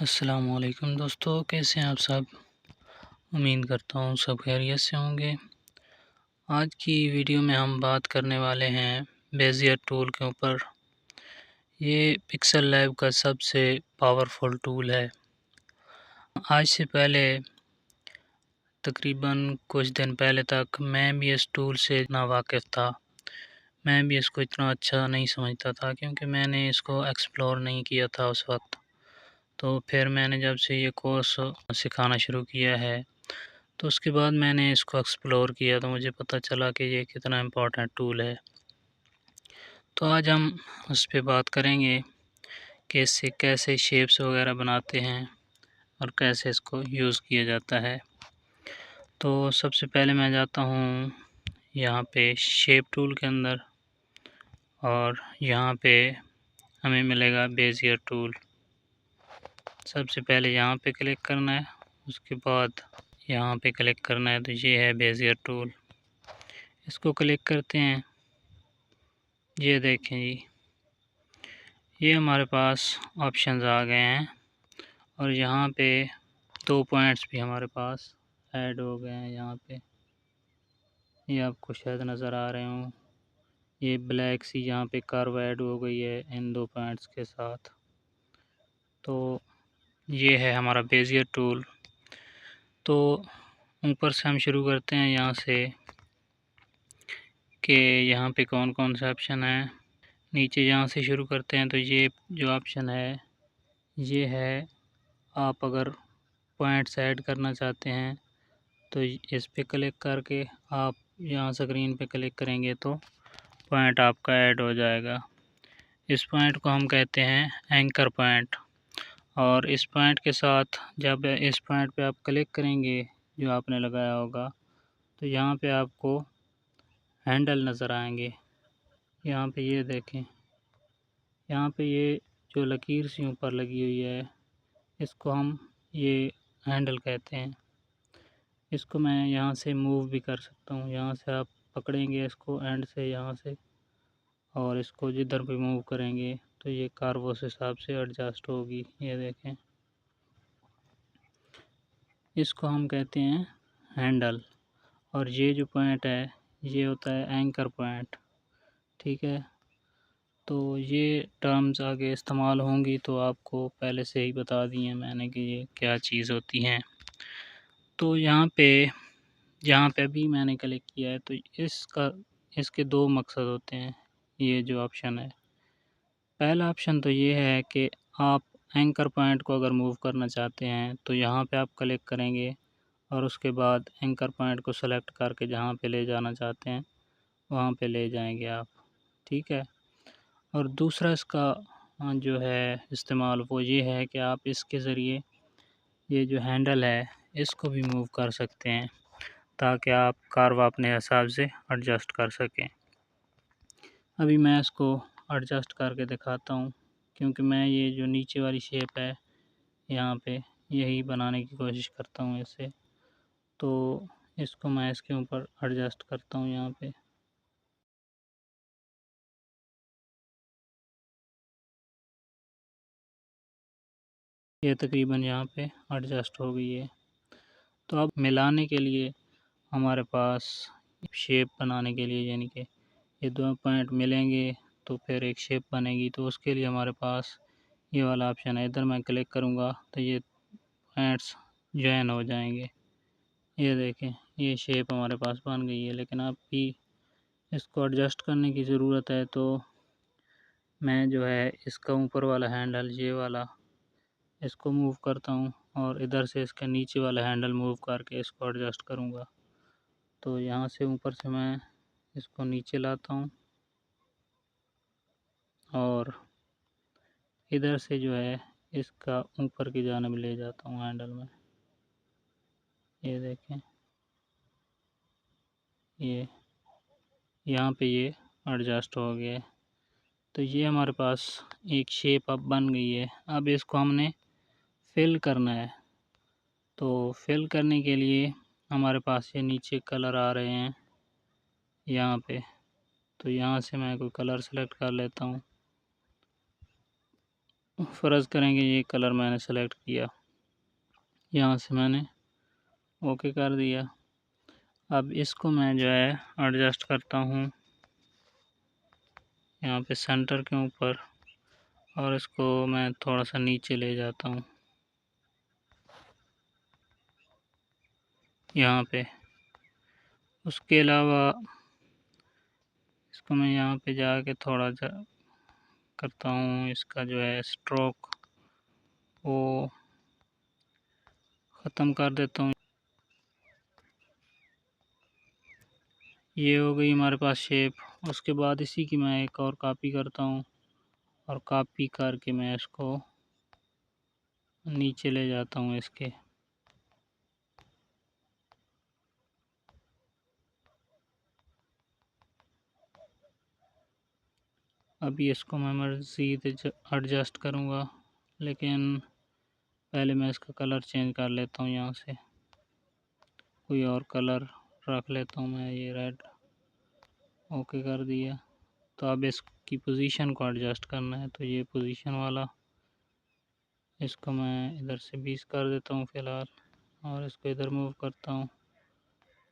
अस्सलामुअलैकुम दोस्तों, कैसे हैं आप सब। उम्मीद करता हूँ सब खैरियत से होंगे। आज की वीडियो में हम बात करने वाले हैं बेजियर टूल के ऊपर। ये पिक्सल लैब का सबसे पावरफुल टूल है। आज से पहले तकरीबन कुछ दिन पहले तक मैं भी इस टूल से नावाकिफ़ था। मैं भी इसको इतना अच्छा नहीं समझता था क्योंकि मैंने इसको एक्सप्लोर नहीं किया था उस वक्त। तो फिर मैंने जब से ये कोर्स सिखाना शुरू किया है तो उसके बाद मैंने इसको एक्सप्लोर किया तो मुझे पता चला कि ये कितना इम्पोर्टेंट टूल है। तो आज हम उस पे बात करेंगे कि इससे कैसे शेप्स वगैरह बनाते हैं और कैसे इसको यूज़ किया जाता है। तो सबसे पहले मैं जाता हूँ यहाँ पे शेप टूल के अंदर और यहाँ पे हमें मिलेगा बेजियर टूल। सबसे पहले यहाँ पे क्लिक करना है, उसके बाद यहाँ पे क्लिक करना है। तो ये है बेजियर टूल, इसको क्लिक करते हैं। ये देखें जी, ये हमारे पास ऑप्शंस आ गए हैं और यहाँ पे 2 पॉइंट्स भी हमारे पास ऐड हो गए हैं। यहाँ पे ये आपको शायद नज़र आ रहे हों, ये ब्लैक सी यहाँ पे कर्व ऐड हो गई है इन 2 पॉइंट्स के साथ। तो ये है हमारा बेजियर टूल। तो ऊपर से हम शुरू करते हैं यहाँ से कि यहाँ पे कौन कौन से ऑप्शन हैं। नीचे यहाँ से शुरू करते हैं तो ये जो ऑप्शन है ये है, आप अगर पॉइंट्स ऐड करना चाहते हैं तो इस पे क्लिक करके आप यहाँ स्क्रीन पे क्लिक करेंगे तो पॉइंट आपका ऐड हो जाएगा। इस पॉइंट को हम कहते हैं एंकर पॉइंट। और इस पॉइंट के साथ जब इस पॉइंट पे आप क्लिक करेंगे जो आपने लगाया होगा तो यहाँ पे आपको हैंडल नज़र आएंगे। यहाँ पे ये देखें, यहाँ पे ये जो लकीर सी ऊपर लगी हुई है इसको हम ये हैंडल कहते हैं। इसको मैं यहाँ से मूव भी कर सकता हूँ। यहाँ से आप पकड़ेंगे इसको एंड से यहाँ से और इसको जिधर भी मूव करेंगे तो ये कर्व उस हिसाब से एडजस्ट होगी। ये देखें, इसको हम कहते हैं हैंडल। और ये जो पॉइंट है ये होता है एंकर पॉइंट। ठीक है, तो ये टर्म्स आगे इस्तेमाल होंगी तो आपको पहले से ही बता दी हैं मैंने कि ये क्या चीज़ होती हैं। तो यहाँ पे अभी मैंने क्लिक किया है तो इसके 2 मकसद होते हैं। ये जो ऑप्शन है, पहला ऑप्शन तो ये है कि आप एंकर पॉइंट को अगर मूव करना चाहते हैं तो यहाँ पे आप क्लिक करेंगे और उसके बाद एंकर पॉइंट को सेलेक्ट करके जहाँ पे ले जाना चाहते हैं वहाँ पे ले जाएंगे आप। ठीक है, और दूसरा इसका जो है इस्तेमाल वो ये है कि आप इसके ज़रिए ये जो हैंडल है इसको भी मूव कर सकते हैं ताकि आप कर्व अपने हिसाब से एडजस्ट कर सकें। अभी मैं इसको एडजस्ट करके दिखाता हूँ क्योंकि मैं ये जो नीचे वाली शेप है यहाँ पे यही बनाने की कोशिश करता हूँ इससे। तो इसको मैं इसके ऊपर एडजस्ट करता हूँ यहाँ पे। ये तकरीबन यहाँ पे एडजस्ट हो गई है। तो अब मिलाने के लिए हमारे पास शेप बनाने के लिए यानी कि ये 2 पॉइंट मिलेंगे तो फिर एक शेप बनेगी। तो उसके लिए हमारे पास ये वाला ऑप्शन है, इधर मैं क्लिक करूँगा तो ये पॉइंट्स जॉइन हो जाएंगे। ये देखें, ये शेप हमारे पास बन गई है। लेकिन अब भी इसको एडजस्ट करने की ज़रूरत है तो मैं जो है इसका ऊपर वाला हैंडल ये वाला इसको मूव करता हूँ और इधर से इसका नीचे वाला हैंडल मूव करके इसको एडजस्ट करूँगा। तो यहाँ से ऊपर से मैं इसको नीचे लाता हूँ और इधर से जो है इसका ऊपर की जानिब ले जाता हूँ हैंडल में। ये देखें, ये यहाँ पे ये एडजस्ट हो गया है। तो ये हमारे पास एक शेप अब बन गई है। अब इसको हमने फिल करना है। तो फिल करने के लिए हमारे पास ये नीचे कलर आ रहे हैं यहाँ पे। तो यहाँ से मैं कोई कलर सेलेक्ट कर लेता हूँ। फ़र्ज़ करेंगे ये कलर मैंने सेलेक्ट किया, यहाँ से मैंने ओके कर दिया। अब इसको मैं जो है एडजस्ट करता हूँ यहाँ पे सेंटर के ऊपर, और इसको मैं थोड़ा सा नीचे ले जाता हूँ यहाँ पे। उसके अलावा इसको मैं यहाँ पे जाके थोड़ा करता हूँ, इसका जो है स्ट्रोक वो ख़त्म कर देता हूँ। ये हो गई हमारे पास शेप। उसके बाद इसी की मैं एक और कॉपी करता हूँ, और कॉपी करके मैं इसको नीचे ले जाता हूँ इसके। अभी इसको मैं मज़ीद एडजस्ट करूँगा, लेकिन पहले मैं इसका कलर चेंज कर लेता हूँ। यहाँ से कोई और कलर रख लेता हूँ मैं, ये रेड। ओके कर दिया। तो अब इसकी पोजीशन को एडजस्ट करना है, तो ये पोजीशन वाला इसको मैं इधर से 20 कर देता हूँ फ़िलहाल, और इसको इधर मूव करता हूँ।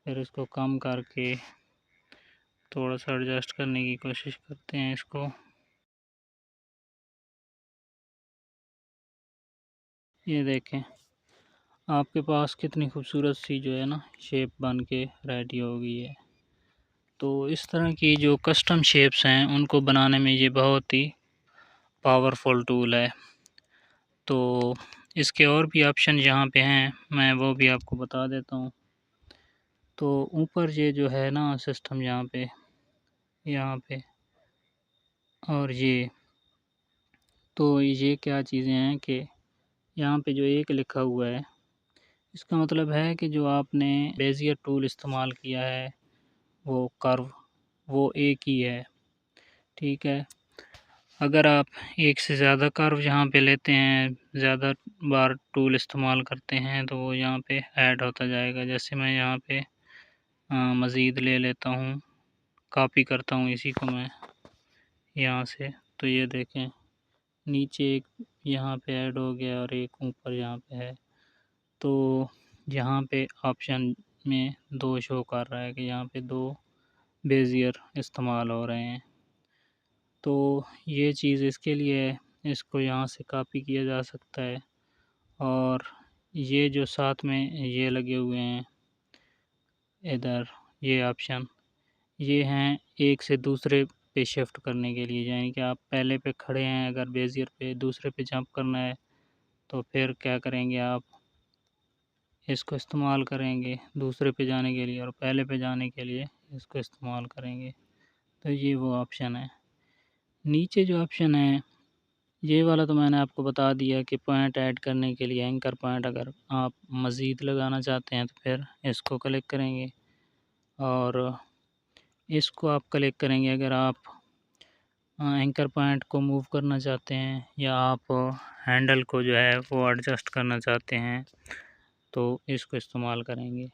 फिर इसको कम करके थोड़ा सा एडजस्ट करने की कोशिश करते हैं इसको। ये देखें आपके पास कितनी खूबसूरत सी जो है ना शेप बन के रेडी हो गई है। तो इस तरह की जो कस्टम शेप्स हैं उनको बनाने में ये बहुत ही पावरफुल टूल है। तो इसके और भी ऑप्शन यहाँ पे हैं, मैं वो भी आपको बता देता हूँ। तो ऊपर ये जो है ना सिस्टम यहाँ पे और ये, तो ये क्या चीज़ें हैं कि यहाँ पे जो एक लिखा हुआ है, इसका मतलब है कि जो आपने बेजियर टूल इस्तेमाल किया है वो कर्व वो एक ही है, ठीक है। अगर आप एक से ज़्यादा कर्व यहाँ पे लेते हैं, ज़्यादा बार टूल इस्तेमाल करते हैं, तो वो यहाँ पे ऐड होता जाएगा। जैसे मैं यहाँ पे मज़ीद ले लेता हूँ, कॉपी करता हूँ इसी को मैं यहाँ से, तो ये देखें नीचे एक यहाँ पे ऐड हो गया और एक ऊपर यहाँ पे है। तो यहाँ पे ऑप्शन में 2 शो कर रहा है कि यहाँ पे 2 बेज़ियर इस्तेमाल हो रहे हैं। तो ये चीज़ इसके लिए है, इसको यहाँ से कॉपी किया जा सकता है। और ये जो साथ में ये लगे हुए हैं इधर, ये ऑप्शन, ये हैं एक से दूसरे पे शिफ्ट करने के लिए। यानी कि आप पहले पे खड़े हैं, अगर बेज़ियर पे दूसरे पे जंप करना है तो फिर क्या करेंगे, आप इसको इस्तेमाल करेंगे दूसरे पे जाने के लिए, और पहले पे जाने के लिए इसको इस्तेमाल करेंगे। तो ये वो ऑप्शन है। नीचे जो ऑप्शन है ये वाला तो मैंने आपको बता दिया कि पॉइंट ऐड करने के लिए एंकर पॉइंट अगर आप मज़ीद लगाना चाहते हैं तो फिर इसको क्लिक करेंगे, और इसको आप क्लिक करेंगे अगर आप एंकर पॉइंट को मूव करना चाहते हैं, या आप हैंडल को जो है वो एडजस्ट करना चाहते हैं, तो इसको इस्तेमाल करेंगे।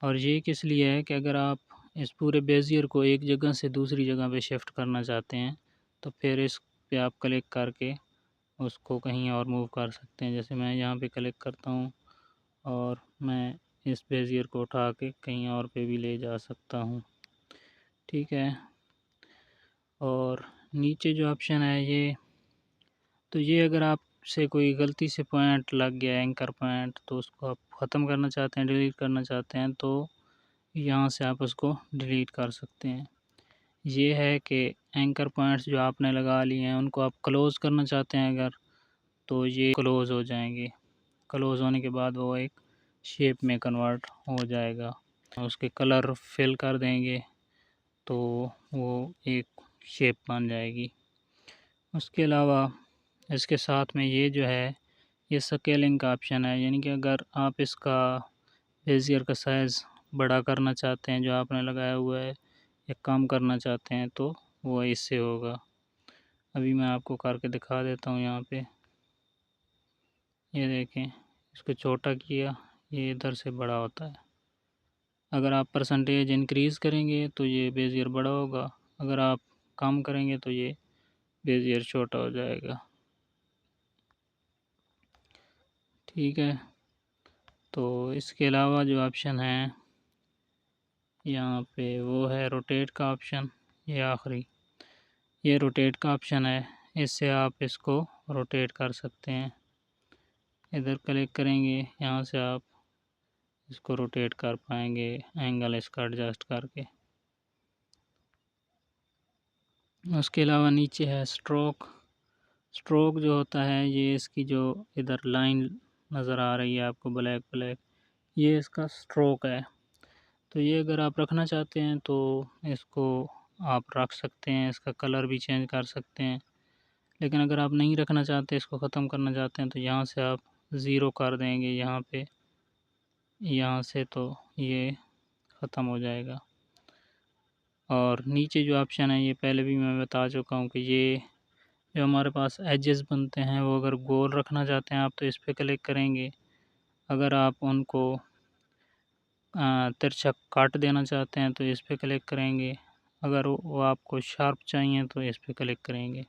और ये किस लिए है कि अगर आप इस पूरे बेज़ियर को एक जगह से दूसरी जगह पे शिफ्ट करना चाहते हैं, तो फिर इस पे आप क्लिक करके उसको कहीं और मूव कर सकते हैं। जैसे मैं यहाँ पे क्लिक करता हूँ और मैं इस बेज़ियर को उठा के कहीं और पे भी ले जा सकता हूँ, ठीक है। और नीचे जो ऑप्शन है ये, तो ये अगर आपसे कोई गलती से पॉइंट लग गया एंकर पॉइंट, तो उसको आप ख़त्म करना चाहते हैं, डिलीट करना चाहते हैं, तो यहाँ से आप उसको डिलीट कर सकते हैं। ये है कि एंकर पॉइंट्स जो आपने लगा लिए हैं उनको आप क्लोज़ करना चाहते हैं अगर, तो ये क्लोज़ हो जाएंगे। क्लोज़ होने के बाद वो एक शेप में कन्वर्ट हो जाएगा। उसके कलर फिल कर देंगे तो वो एक शेप बन जाएगी। उसके अलावा इसके साथ में ये जो है ये स्केलिंग का ऑप्शन है, यानी कि अगर आप इसका बेज़ियर का साइज़ बड़ा करना चाहते हैं जो आपने लगाया हुआ है, या कम करना चाहते हैं, तो वो इससे होगा। अभी मैं आपको करके दिखा देता हूँ यहाँ पे। ये देखें इसको छोटा किया, ये इधर से बड़ा होता है। अगर आप परसेंटेज इंक्रीज़ करेंगे तो ये बेज़ियर बड़ा होगा, अगर आप कम करेंगे तो ये बेज़ियर छोटा हो जाएगा। ठीक है। तो इसके अलावा जो ऑप्शन है यहाँ पे वो है रोटेट का ऑप्शन, ये आखिरी, ये रोटेट का ऑप्शन है। इससे आप इसको रोटेट कर सकते हैं। इधर क्लिक करेंगे, यहाँ से आप इसको रोटेट कर पाएंगे एंगल इसका एडजस्ट करके। उसके अलावा नीचे है स्ट्रोक। स्ट्रोक जो होता है, ये इसकी जो इधर लाइन नज़र आ रही है आपको ब्लैक ब्लैक, ये इसका स्ट्रोक है। तो ये अगर आप रखना चाहते हैं तो इसको आप रख सकते हैं, इसका कलर भी चेंज कर सकते हैं। लेकिन अगर आप नहीं रखना चाहते, इसको ख़त्म करना चाहते हैं, तो यहाँ से आप ज़ीरो कर देंगे यहाँ पे, यहाँ से तो ये ख़त्म हो जाएगा। और नीचे जो ऑप्शन है, ये पहले भी मैं बता चुका हूँ कि ये जो हमारे पास एजेस बनते हैं, वो अगर गोल रखना चाहते हैं आप तो इस पर क्लिक करेंगे। अगर आप उनको तिरछा काट देना चाहते हैं तो इस पर क्लिक करेंगे। अगर वो आपको शार्प चाहिए तो इस पर क्लिक करेंगे।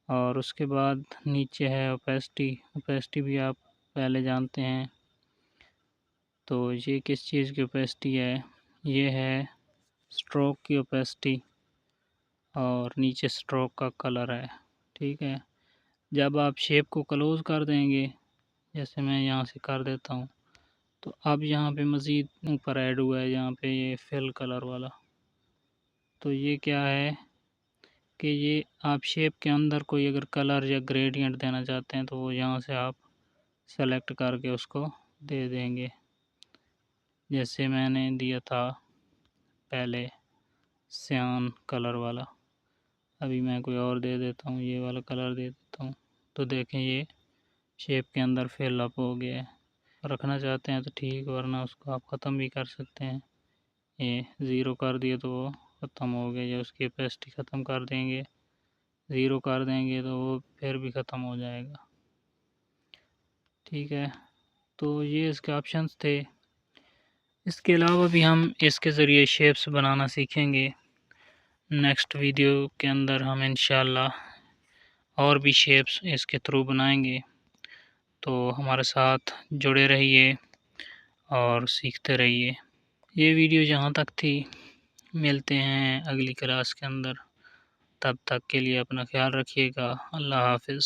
और उसके बाद नीचे है ओपेसिटी। ओपेसिटी भी आप पहले जानते हैं। तो ये किस चीज़ की ओपेसिटी है, ये है स्ट्रोक की ओपेसिटी, और नीचे स्ट्रोक का कलर है। ठीक है। जब आप शेप को क्लोज़ कर देंगे, जैसे मैं यहाँ से कर देता हूँ, तो अब यहाँ पे मज़ीद ऊपर ऐड हुआ है, यहाँ पे ये फिल कलर वाला। तो ये क्या है कि ये आप शेप के अंदर कोई अगर कलर या ग्रेडियंट देना चाहते हैं तो वो यहाँ से आप सेलेक्ट करके उसको दे देंगे। जैसे मैंने दिया था पहले सियान कलर वाला, अभी मैं कोई और दे देता हूँ, ये वाला कलर दे देता हूँ। तो देखें ये शेप के अंदर फिल अप हो गया है। रखना चाहते हैं तो ठीक, वरना उसको आप ख़त्म भी कर सकते हैं। ये ज़ीरो कर दिए तो वो ख़त्म हो गया, या उसकी ओपेसिटी ख़त्म कर देंगे, ज़ीरो कर देंगे तो वो फिर भी ख़त्म हो जाएगा। ठीक है। तो ये इसके ऑप्शंस थे। इसके अलावा भी हम इसके ज़रिए शेप्स बनाना सीखेंगे। नेक्स्ट वीडियो के अंदर हम इंशाल्लाह और भी शेप्स इसके थ्रू बनाएंगे। तो हमारे साथ जुड़े रहिए और सीखते रहिए। ये वीडियो जहाँ तक थी, मिलते हैं अगली क्लास के अंदर। तब तक के लिए अपना ख्याल रखिएगा। अल्लाह हाफ़िज़।